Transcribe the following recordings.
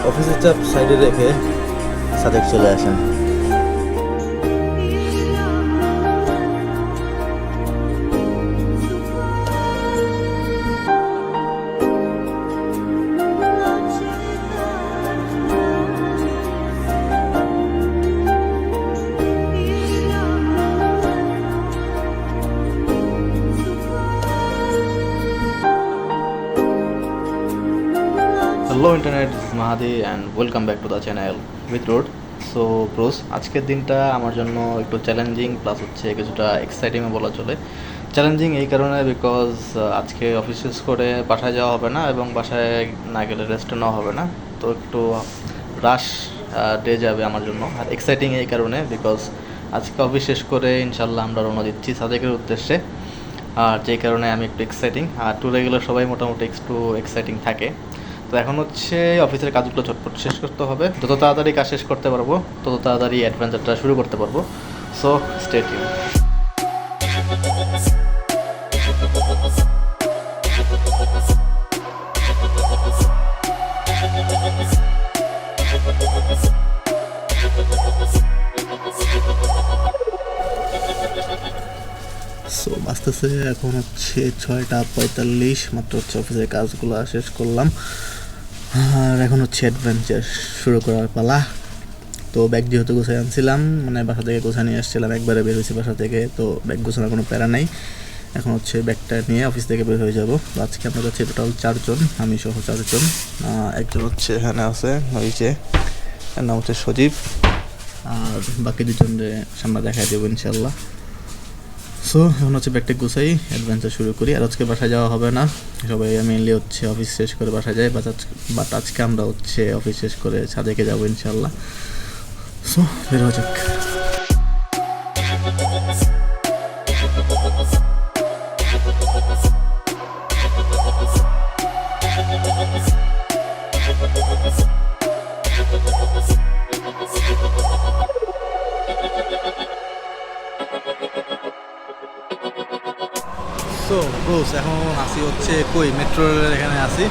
অফিসের চাপ সাইডে রেখে সাদেক চলে আসেন। Hello internet, this is Mahadi and welcome back to the channel with road. So bros, আজকের দিনটা আমার জন্য একটু চ্যালেঞ্জিং প্লাস হচ্ছে কিছুটা এক্সাইটিংও বলা চলে। চ্যালেঞ্জিং এই কারণে বিকজ আজকে অফিস শেষ করে বাসায় যাওয়া হবে না এবং বাসায় না গেলে রেস্ট নেওয়া হবে না, তো একটু রাশ ডে যাবে আমার জন্য। আর এক্সাইটিং এই কারণে বিকজ আজকে অফিস শেষ করে ইনশাল্লাহ আমরা রওনা দিচ্ছি সাদেকের উদ্দেশ্যে, আর যেই কারণে আমি একটু এক্সাইটিং। আর ট্যুরে গেলে সবাই মোটামুটি একটু এক্সাইটিং থাকে। তো এখন হচ্ছে অফিসের কাজগুলো ঝটপট শেষ করতে হবে, যত তাড়াতাড়ি কাজ শেষ করতে পারবো তত তাড়াতাড়ি অ্যাডভেঞ্চারটা শুরু করতে পারবো। So stay tune. সো বাঁচতেছে এখন হচ্ছে 6:45, মাত্র হচ্ছে অফিসের কাজগুলো শেষ করলাম আর এখন হচ্ছে অ্যাডভেঞ্চার শুরু করার পালা। তো ব্যাগ যেহেতু গোছায় আনছিলাম, মানে বাসা থেকে গোছা নিয়ে আসছিলাম, একবারে বের হয়েছি বাসা থেকে, তো ব্যাগ গোছানোর কোনো প্যারা নাই। এখন হচ্ছে ব্যাগটা নিয়ে অফিস থেকে বের হয়ে যাব। তো আজকে আমরা যাচ্ছি টোটাল 4 জন, আমি সহ 4 জন। একজন হচ্ছে এখানে আছে, ওই যে এর নাম হচ্ছে সজীব, আর বাকি 2 জনকে সামনে দেখা দেবো ইনশাল্লাহ। সো এখন হচ্ছে ব্যাগটা গুছাই, অ্যাডভেঞ্চার শুরু করি। আর আজকে বাসায় যাওয়া হবে না, সবাই মেনলি হচ্ছে অফিস শেষ করে বাসায় যায়, বাট আজকে আমরা হচ্ছে অফিস শেষ করে সাদেকে যাবো ইনশাল্লাহ। সো বের হওয়া যাক। সো ব্রোস, এখন আসি হচ্ছে কই মেট্রো রেলের এখানে আসি।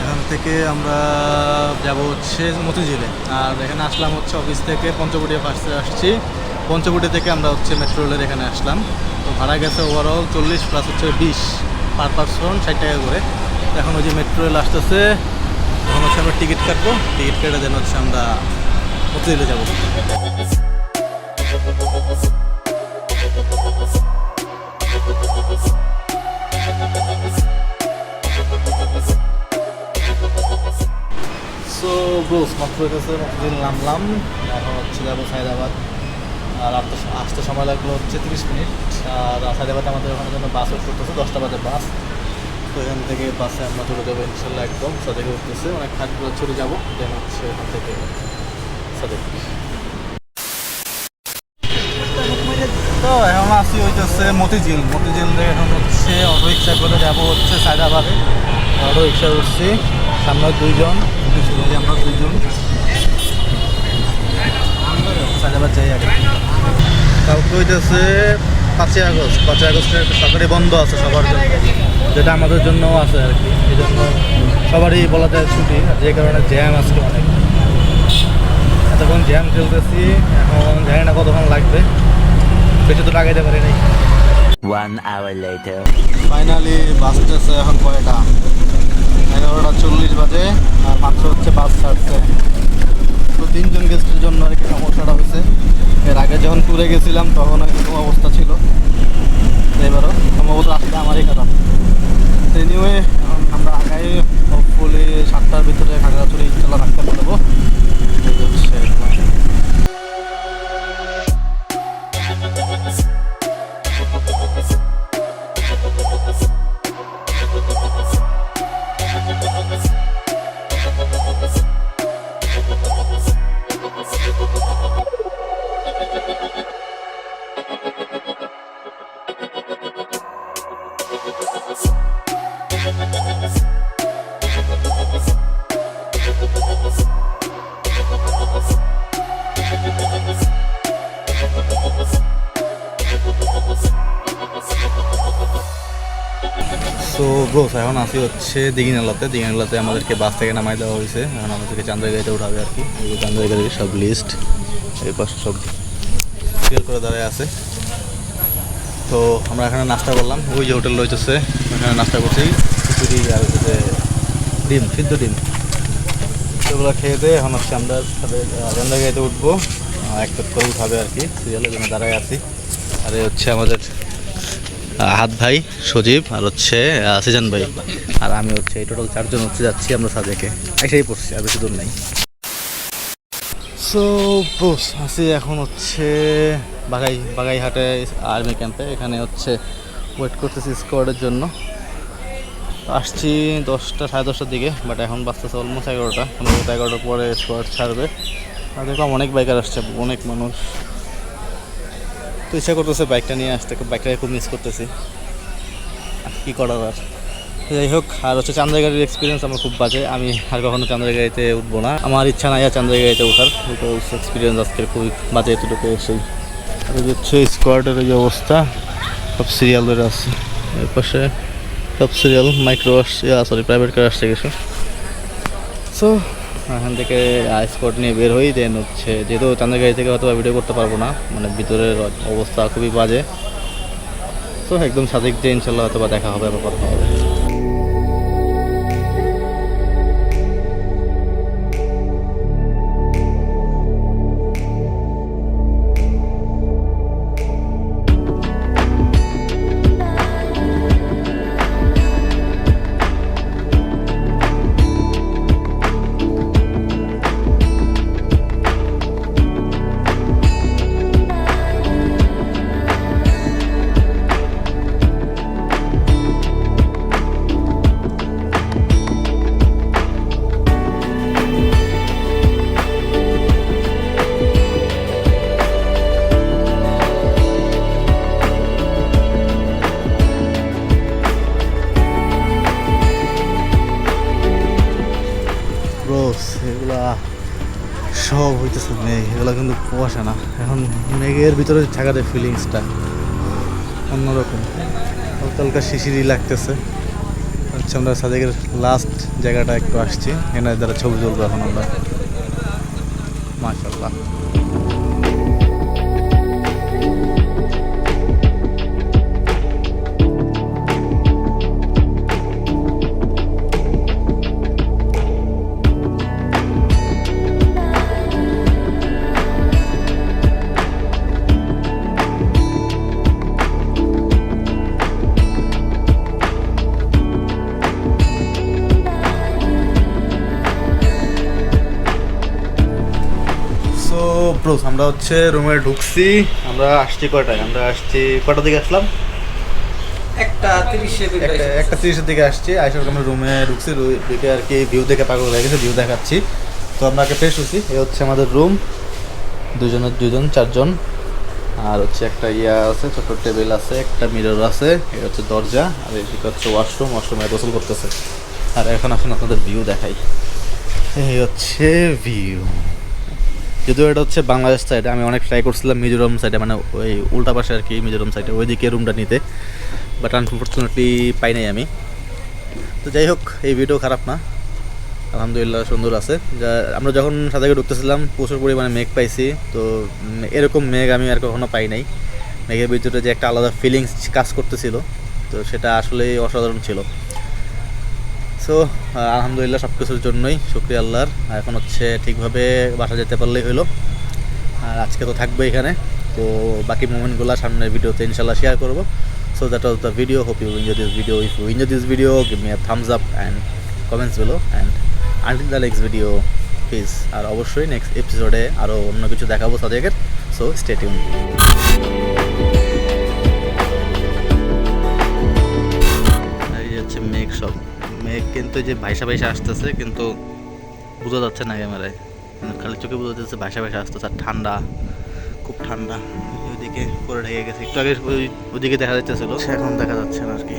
এখান থেকে আমরা যাব হচ্ছে মতিঝিলে, আর এখানে আসলাম হচ্ছে অফিস থেকে পঞ্চবটি ফার্স্টে আসছি। পঞ্চবটি থেকে আমরা হচ্ছে মেট্রো রেলের এখানে আসলাম। তো ভাড়া গেছে ওভারঅল 40 প্লাস হচ্ছে 20 পার পারসন, 60 টাকা করে। এখন ওই যে মেট্রো রেল আসতেছে, এখন হচ্ছে আমরা টিকিট কাটবো, টিকিট কেটে দেন হচ্ছে আমরা মতিঝিলে যাবো। সো ব্রোস, মাত্র হচ্ছে মতিঝিল নামলাম, এখন হচ্ছে যাবো সায়দাবাদ। আর আসতে সময় লাগলো হচ্ছে 30 মিনিট। আর সায়দাবাদে আমাদের ওখানে জন্য বাস ওয়েট করতেছে, 10টা বাজে বাস। তো এখান থেকে বাসে আমরা চলে যাবো ইনশাল্লাহ, একদম সাদেকে উঠতেছে, অনেক খাটগুলো চলে যাবো, দেন হচ্ছে এখান থেকে সাদেক। তো এখন আসি হইতেছে মতিঝিল। মতিঝিল এখন হচ্ছে অটো রিক্সা করে যাবো হচ্ছে সায়দাবাদে। অটো রিক্সা উঠছি, সামনে 2 জন, আমরা 2 জন সায়দাবাদ যাই আগে। কালকে হইতেছে 5ই আগস্ট। 5ই আগস্টের একটা সরকারি বন্ধ আছে সবার জন্য, যেটা আমাদের জন্যও আছে আর কি। এই জন্য সবারই বলা যায় ছুটি, যে কারণে জ্যাম আজকে অনেক। এতক্ষণ জ্যাম খেলতেছি, এখন জানি না কতক্ষণ লাগবে, বেশি তো লাগাইতে পারি নাই। 1 hour later. ফাইনালি বাস যাচ্ছে এখন কয়টা, 11:40 বাজে, আর মাত্র হচ্ছে বাস ছাড়ছে। তো 3 জন গেস্টের জন্য আর কি সমস্যাটা হয়েছে। এর আগে যখন ট্যুরে গেছিলাম তখন এরকম অবস্থা ছিল, এবারও সম্ভবত আসলে আমারই খারাপ। এনিওয়ে এখন আমরা আগাই, হোপফুলি 7টার ভিতরে খাগড়াছড়ি ইনশাল্লাহ রাখতে পারবো। সো ব্রোস এখন আসি হচ্ছে দিঘিনালাতে আমাদেরকে বাস থেকে নামাই দেওয়া হয়েছে, এখন আমাদেরকে চান্দ্রগাড়িতে উঠাবে আর কি। এই যে চান্দ্রগাড়ির সব লিস্ট এই পাশে সব ক্লিয়ার করে দাঁড়ায় আছে। তো আমরা এখানে নাস্তা করলাম, ওই যে হোটেল রয়েছে ওখানে নাস্তা করছি, খিচুড়ি আর হচ্ছে ডিম, সিদ্ধ ডিম। সেগুলো খেয়ে দিয়ে এখন হচ্ছে আমরা চান্দ্রগাড়িতে উঠবো, এক করে উঠাবে আর কি, সিরিয়ালের জন্য দাঁড়ায় আছি। আর এই হচ্ছে আমাদের হাত ভাই সজীব, আর হচ্ছে সিজন ভাই, আর আমি হচ্ছে এই টোটাল 4 জন হচ্ছে যাচ্ছি আমরা সাদেকে, এসেই পড়ছি, আর বেশি দূর নাই। সো ব্রোস আসি এখন হচ্ছে বাগাইহাটে আর্মি ক্যাম্পে, এখানে হচ্ছে ওয়েট করতেছি স্কোয়াডের জন্য। আসছি 10টা সাড়ে 10টার দিকে, বাট এখন বাজতেছে অলমোস্ট 11টা, 11টার পরে স্কোয়াড ছাড়বে। আর দেখলাম অনেক বাইকার আসছে, অনেক মানুষ। তো ইচ্ছা করতেছে বাইকটা নিয়ে আসতে, বাইকটাকে খুব মিস করতেছি, কী করার আর। যাই হোক, আর হচ্ছে চান্দ্রগাড়ির এক্সপিরিয়েন্স আমার খুব বাজে, আমি আর কখনো চান্দ্রগাড়িতে উঠবো না, আমার ইচ্ছা নাই আর চান্দ্রগাড়িতে ওঠার, বিকজ এক্সপিরিয়েন্স আজকের খুবই বাজে এতটুকু এসেই। আর হচ্ছে স্কোয়াডের এই অবস্থা, সব সিরিয়াল ধরে আসছে, এর পাশে সব সিরিয়াল, মাইক্রো আসছে, সরি প্রাইভেট কার আসছে কিছু। সো এখান থেকে স্পট নিয়ে বের হই, দেন হচ্ছে যেহেতু চান্দ্রগাড়ি থেকে হয়তো ভিডিও করতে পারবো না, মানে ভিতরের অবস্থা খুবই বাজে। তো একদম সাদিক যে ইনশাল্লাহ হয়তো বা দেখা হবে, আবার কথা হবে। এগুলা সব হইতেছে মেঘ, এগুলা কিন্তু কুয়াশা না, এখন মেঘের ভিতরে থাকার ফিলিংসটা অন্যরকম, হালকা হালকা শিশিরই লাগতেছে। হচ্ছে আমরা সাদেকের লাস্ট জায়গাটা একটু আসছি, এখানে দ্বারা ছবি তুলবো এখন আমরা, মাশাআল্লাহ। ব্রোস আমরা হচ্ছে রুমে ঢুকছি, আমরা আসছি কয়টায়, আমরা আসছি কটার দিকে আসলাম, 1:30-এর দিকে আসছি। আসার আমরা রুমে ঢুকছি, ঢুকে আর কি ভিউ দেখে পাগল হয়ে গেছে, ভিউ দেখাচ্ছি। তো আমরা আগে ফ্রেশ হচ্ছি, এই হচ্ছে আমাদের রুম, 2 জন 4জন, আর হচ্ছে একটা ইয়া আছে, ছোট টেবিল আছে, একটা মিরর আছে, এই হচ্ছে দরজা, আর এদিকে হচ্ছে ওয়াশরুমে গোসল করতেছে। আর এখন আসুন আপনাদের ভিউ দেখাই, এই হচ্ছে ভিউ। যদিও এটা হচ্ছে বাংলাদেশ সাইডে, আমি অনেক ট্রাই করছিলাম মিজোরাম সাইডে, মানে ওই উল্টা পাশে আর কি মিজোরাম সাইডে, ওইদিকে রুমটা নিতে, বাট আনফর্চুনেটলি পাই নাই আমি। তো যাই হোক, এই ভিডিও খারাপ না, আলহামদুলিল্লাহ সুন্দর আছে। আমরা যখন সাদাকে ঢুকতেছিলাম প্রচুর পরিমাণে মেঘ পাইছি, তো এরকম মেঘ আমি আর কখনো পাই নাই। মেঘের ভিতরে যে একটা আলাদা ফিলিংস কাজ করতেছিল, তো সেটা আসলেই অসাধারণ ছিল। সো আলহামদুলিল্লাহ সব কিছুর জন্যই শুকরিয়া আল্লাহর। এখন হচ্ছে ঠিকভাবে বাসা যেতে পারলেই হলো, আর আজকে তো থাকবে এখানে, তো বাকি মোমেন্টগুলো সামনের ভিডিওতে ইনশাল্লাহ শেয়ার করবো। So that was the video, hope you enjoy this video. If you enjoy this video, give me a thumbs up and comments below, and until the next video, please. আর অবশ্যই নেক্সট এপিসোডে আরও অন্য কিছু দেখাবো সাদেকের, so stay tune. এই হচ্ছে মেঘ, সব মেঘ কিন্তু যে ভাইসা আসতেছে, কিন্তু বোঝা যাচ্ছে না ক্যামেরায়, খালি চোখে বোঝা যাচ্ছে ভাইসা আসতেছে, আর ঠান্ডা, খুব ঠান্ডা। ওইদিকে পরে ঢেকে গেছে, একটু আগে ওইদিকে দেখা যাচ্ছিল, এখন দেখা যাচ্ছে না আর কি।